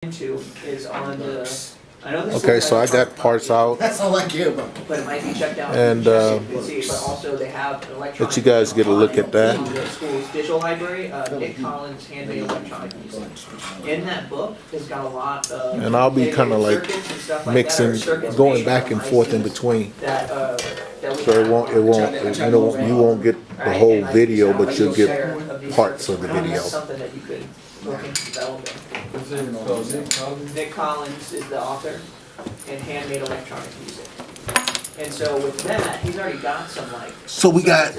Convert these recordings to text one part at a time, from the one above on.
into is on the. I know this Okay, is so I got parts out, That's all I care about. but it might be checked out. And, so you can see, but also they have an electronic. let you guys get a look at that. In the school's digital library, Nick Collins' Handmade Electronic Music. In that book, it's got a lot of. And I'll be kind of like circuits and stuff like mixing, that, or circuits going made back from and forth in ICs between. That, that we So have you won't get the whole video, but you'll get parts of the video. That's something that you could look into developing. Nick Collins is the author in Handmade Electronic Music. And so with that, he's already got some like. So we got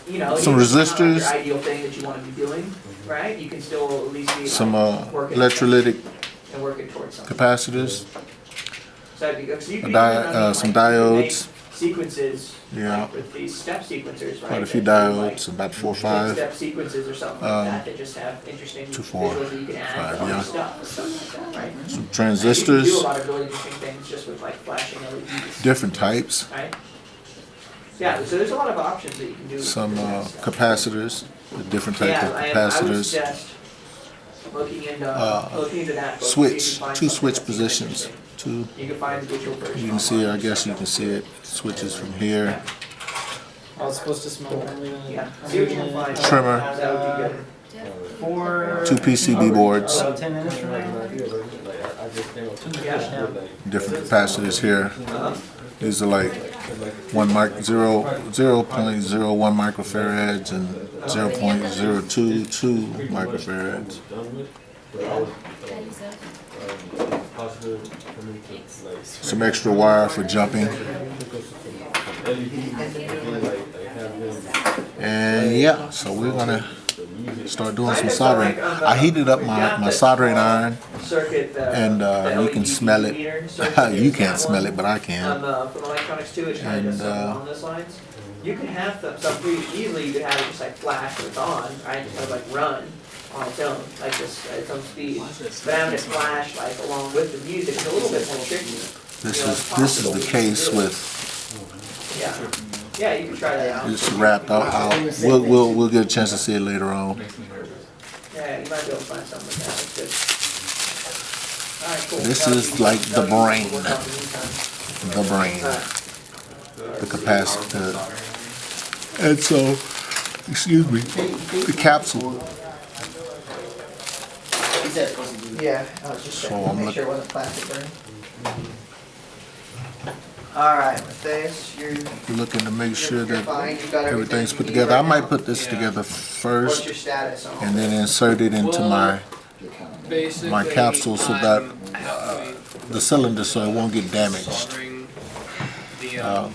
You know, some it's not like resistors. your ideal thing that you want to be doing, right? You can still at least be Some like, working electrolytic and working towards something. capacitors, So that'd be good. So you can some diodes. Sequences. Yeah. Like with these step sequencers, right? Quite a few that do, like, diodes, about 4 or 5. step sequences or something like that that just have interesting 2, 4, visuals that you can add 5, to other yeah. stuff like that, right? Some You can do a transistors, lot of really interesting things just with like flashing LEDs, different types, right? Yeah, so there's a lot of options that you can do. some with that stuff. capacitors, the different types Yeah, of I would capacitors, suggest looking into that book, see if you switch, can find 2 something switch that's positions, interesting. 2. You can find the digital version. You can see it, online I guess and you can stuff. see it, switches from here, Oh, it's supposed to smell really good. Yeah, see what you can find. Trimmer. That would be good. 2 PCB boards, About 10 minutes from now. Yeah. different capacitors here. These are like 0.01 microfarads and 0.022 microfarads. Some extra wire for jumping. And yeah, so we're gonna start doing some soldering. I heated up my soldering iron, Circuit, and you can smell it. You can't smell it, but I can. From electronics too, it kind of does something along those lines. You can have some pretty easily. You could have it just like flash when it's on, right? Just kind of like run on its own, like this at its own speed. But having it flash like along with the music is a little bit more tricky. This is the case with. Yeah, yeah, you can try that out. It's wrapped out. We'll get a chance to see it later on. Yeah, you might be able to find something like that. That's good. All right, cool. This is like the brain, the capacitor, and so, excuse me, the capsule. Yeah, I was just So checking I'm to make look- sure it wasn't plastic burning. Alright, with this, you're Looking to make sure fine, that you've got everything's everything put you need together. I right might now? put this together What's first your status on and then insert it into my Basically, capsule so that halfway the cylinder so it won't get damaged. soldering the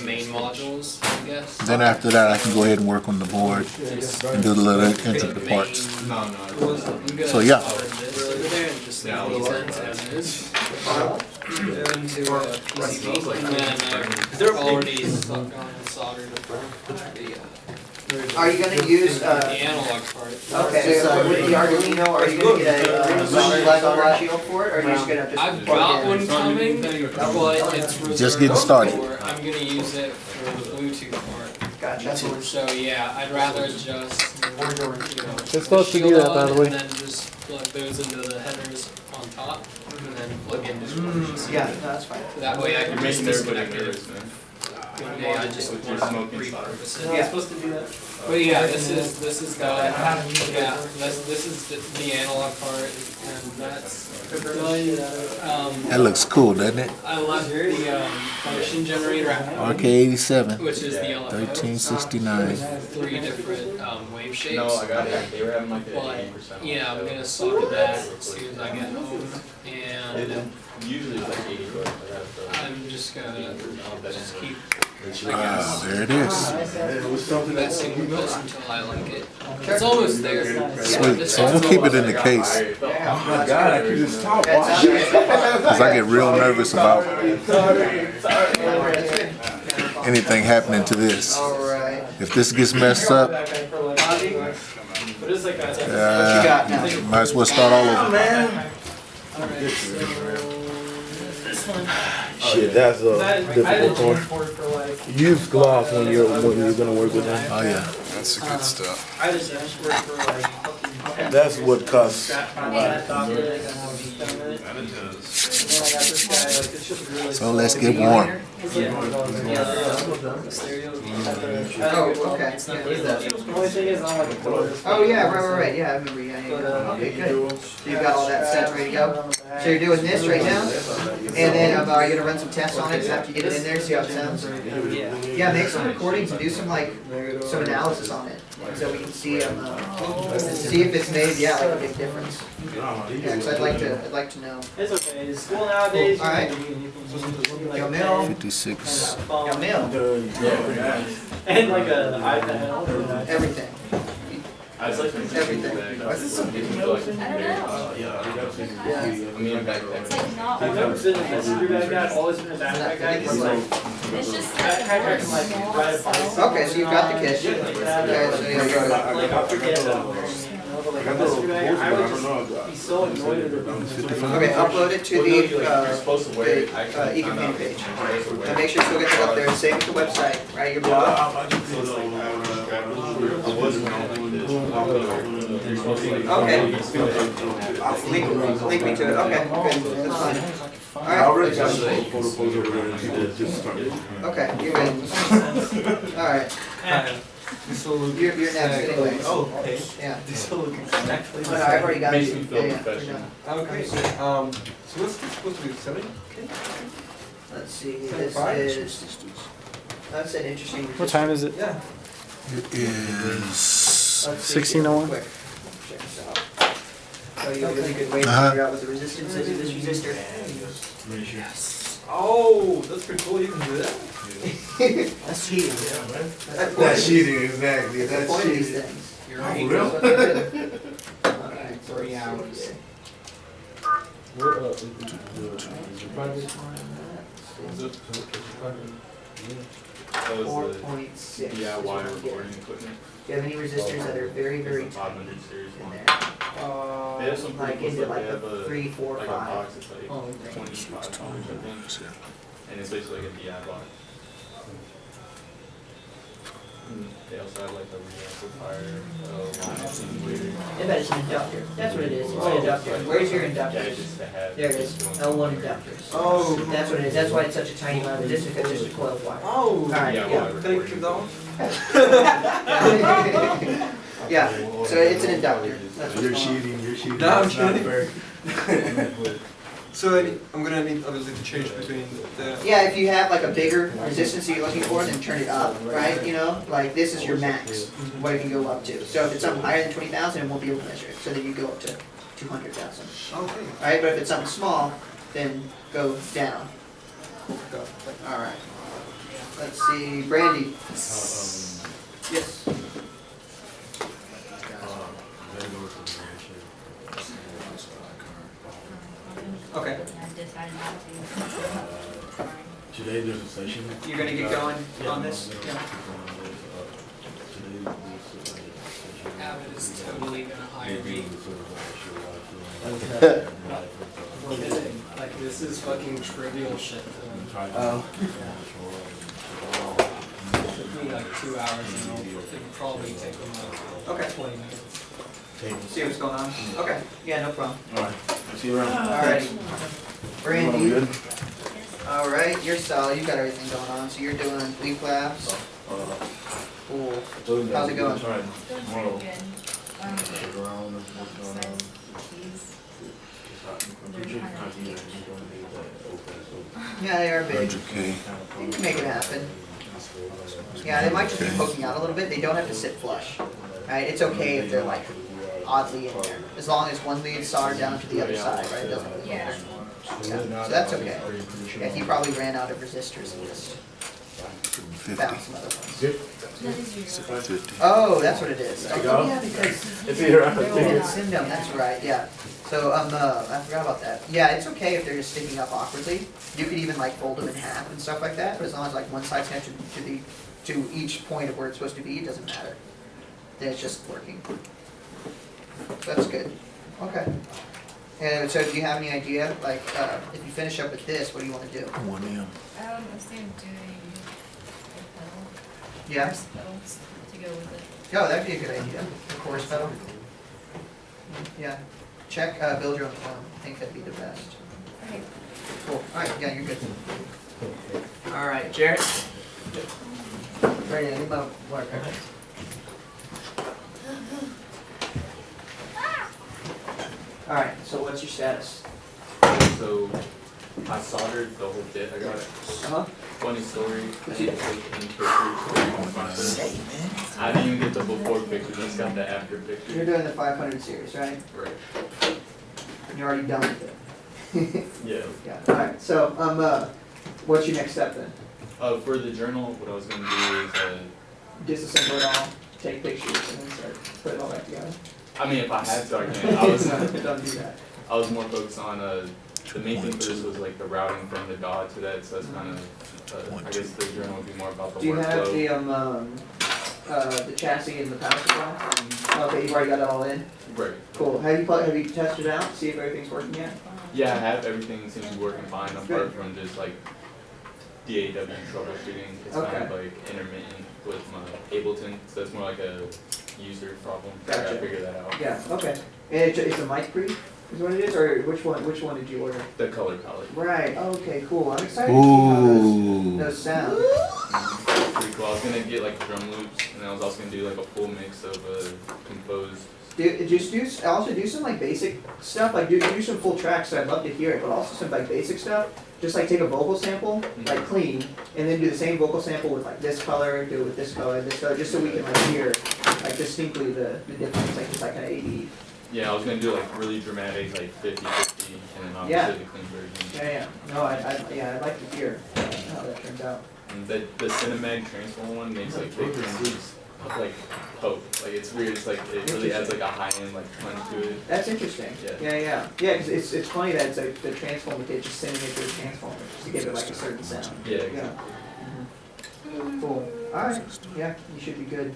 main modules, I guess. Then after that, I can go ahead and work on the board and do the little intricate parts. So yeah. This over there and just leave these ends as is. Into a PCB, and then they're already soldered Are you gonna use, the analog part. okay, so with the Arduino, are you gonna get a solder shield for it, or are you just gonna just I've plug got it in? one coming, but it's reserved Just getting started. for- I'm gonna use it for the Bluetooth part. Gotcha. So yeah, I'd rather just, you know, It's supposed to do that, by the way. and then just plug those into the headers on top, and then plug in this. Yeah, no, that's fine. That way I can just disconnect it. One day I just want to repurpose Yeah, it. it's supposed to do that. But yeah, this is the yeah, this is the analog part, and that's That looks cool, doesn't it? I left the function generator at home, RK87, which is the LFO. 1369. 3 different wave shapes. No, I got it. They were having like the But 80%. yeah, I'm gonna socket that as soon as I get home, and Usually it's like 80, but I have I'm just gonna just keep Ah, there it is. that single piece until I like it. It's almost there. Sweet. So we'll keep it in the case. Oh my God, I can just talk. Because I get real nervous about anything happening to this. Alright. If this gets messed up, But it's like that. might as well start all over. Shit, that's a difficult one. Use gloss when you're gonna work with them. Oh yeah. That's the good stuff. I just work for like That's what costs. Strap my laptop in, I got some stuff in it. And then I got this guy, like, it's just really. So let's small. get warm. Yeah. Oh, okay. The only thing is, I'm like a quarter. Oh, yeah, right, yeah, I remember, yeah. Okay, good. So you've got all that set ready to go? So you're doing this right now? And then, are you gonna run some tests on it after you get it in there, see how it sounds? Yeah, make some recordings and do some some analysis on it, so we can see, see if it's made, yeah, like a big difference. Yeah, cause I'd like to know. It's okay, it's school nowadays. Alright. Yo, Mill. 56. Yo, Mill. And like a iPad. Everything. I was like, Everything. Why is this so big? I don't know. I mean, I'm back It's there. like not I've never been in this screwbag bag, always been a backpack guy, it's like, It's just backpack can like ride a bicycle. Okay, so you've got the kit. Yeah, Okay, exactly. so yeah, you're right. Like, I'll forget about it. But like, a mystery bag, I would just be so annoyed with it. Okay, upload it to Well, no, the, you're supposed to wear it. I actually found e-campaign out page. I'm supposed to wear And it. make sure you still get it up there and save it to the website, right, your blog. So it's like, I wasn't on like this. You're supposed to like. Okay. Link me to it, okay, good, that's fine. Alright, okay, you're good. Alright, you're next anyway. Oh, okay. Yeah. They still look exactly No, I've already got Makes you. me Yeah, feel yeah, we're professional. done. Okay, so what's this supposed to be, 70? Let's see, this 75? is, that's an interesting. What time is it? Yeah. It is. Let's see 16:01? quick. Check this out. Tell you a really good way to Uh-huh. figure out what the resistance is of this resistor. Oh, that's pretty cool. You can do that. That's cheating. That's cheating, exactly, That's the that's point of these cheating. things. You're Oh, right. for real? That's what they do. Alright, 3 hours. That was 4.6. the DIY recording equipment. Do you have any resistors that are very, very It's a tiny 500 series in one. there? They have some Like pretty into cool stuff. like They have the a 3, 4, like a 5. box that's like Oh, 25 dollars, I think. And it's basically like a DI box. And they also have like a reamplifier, line simulator. I bet it's an inductor. That's what it is. It's an inductor. Where's your Yeah, inductor? it's just to have. There it is. L1 inductors. Oh. That's what it is. That's why it's such a tiny amount of resistance, because it's just a coiled wire. Oh. Alright, Yeah, yeah. well, Can I keep that one? Yeah, so it's an inductor. That's what You're it's called. cheating, you're cheating. No, I'm That's not kidding. fair. So I'm gonna need obviously to change between the. Yeah, if you have like a bigger resistance that you're looking for, then turn it up, right? You know, like this is your max, what it can go up to. So if it's something higher than 20,000, it won't be able to measure it. So then you go up to 200,000. Okay. Alright, but if it's something small, then go down. Go. Alright. Let's see, Brandy. Yes. Okay. I decided not to. Today there's a session. You're gonna get going on this? Yeah. Avid is totally gonna hire me. Like this is fucking trivial shit to them. Oh. It took me like 2 hours and it'll probably take them like Okay. 20 minutes. See what's going on? Okay, yeah, no problem. Alright, see you around. Alrighty. Brandy. Alright, you're solid, you got everything going on, so you're doing leaf labs. Cool. How's it going? It's going pretty good. Besides keys, they're kind of huge. Yeah, they are big. 100K. You can make it happen. Yeah, they might just be poking out a little bit, they don't have to sit flush. Right, it's okay if they're like oddly in there, as long as one lead's soldered down to the other side, right, it doesn't really Yeah. matter. Yeah, so that's okay. Yeah, he probably ran out of resistors and just 50. found some other ones. That is your. 750. Oh, that's what it is. Oh, yeah, because It's here. they're Simdom, that's right, yeah. So, I forgot about that. Yeah, it's okay if they're just sticking up awkwardly. You could even like fold them in half and stuff like that, but as long as like one side's connected to each point of where it's supposed to be, it doesn't matter. Then it's just working. So that's good. Okay. And so do you have any idea, like, if you finish up with this, what do you wanna do? 1M. I was thinking of doing a pedal. Yeah? Chorus pedals to go with it. Oh, that'd be a good idea. The chorus pedal. Yeah, check, build your own phone, I think that'd be the best. Okay. Cool, alright, yeah, you're good. Alright, Jared? Ready, I need my water pack. Alright, so what's your status? So I soldered the whole bit. I got it. Uh-huh. Funny story. I didn't take any pictures. I didn't even get the before picture. Just got the after You're picture. doing the 500 series, right? Right. And you're already done with it. Yeah. Yeah, alright, so, what's your next step then? For the journal, what I was gonna do is, Disassemble it all, take pictures, and then start put it all back together. I mean, if I had to, I can. I was, Don't do that. I was more focused on the main thing for this was like the routing from the DOT to that. So that's kind of, I guess the journal would be more about the Do you have workflow. the chassis and the power supply? Okay, you've already got it all in? Right. Cool. Have you tested it out, see if everything's working yet? Yeah, I have everything seems to be working fine apart Good. from just like DAW troubleshooting. It's kind of like intermittent with my Ableton, so it's more like a user problem. So I gotta Gotcha. figure that out. Yeah, okay. And it's a mic pre, is what it is, or which one did you order? The color palette. Right, okay, cool. I'm excited to see how Ooh. those sound. Pretty cool. I was gonna get like drum loops, and I was also gonna do like a full mix of composed. Also do some like basic stuff, like do some full tracks, so I'd love to hear it, but also some like basic stuff. Just like take a vocal sample, like clean, and then do the same vocal sample with like this color, do it with this color, just so we can like hear like distinctly the difference, like just like an AD. Yeah, I was gonna do like really dramatic, like 50-50, and then obviously Yeah. the clean version. Yeah. No, I'd like to hear how that turns out. And the Cinemag transform one makes like big changes, like hope. Like it's weird. It's like it really adds like a high end like punch to it. That's interesting. Yeah. Yeah, 'cause it's funny that it's like the transformer kit just sending it to the transformer just to give it like a certain sound. Yeah, exactly. Mhm. Cool. Alright, yeah, you should be good.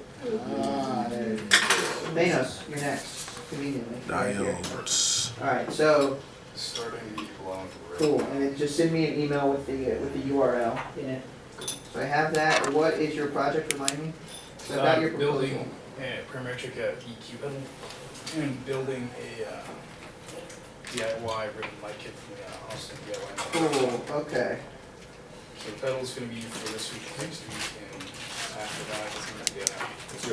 Thanos, you're next, conveniently. Right here. Diodes. Alright, so, Starting the blown for cool, and then just send me an email with the URL in it. So I have that. What is your project, remind me? So I've got your proposal. Building a parametric EQ pedal and building a DIY ribbon mic kit from the Austin DIY. Cool, okay. So the pedal's gonna be for this week, next week, and after that, it's gonna be a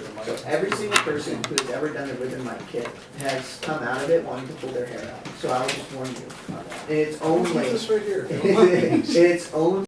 ribbon mic. So every single person who has ever done the ribbon mic kit has come out of it wanting to pull their hair out. So I will just warn you. And it's only, This right here. it's only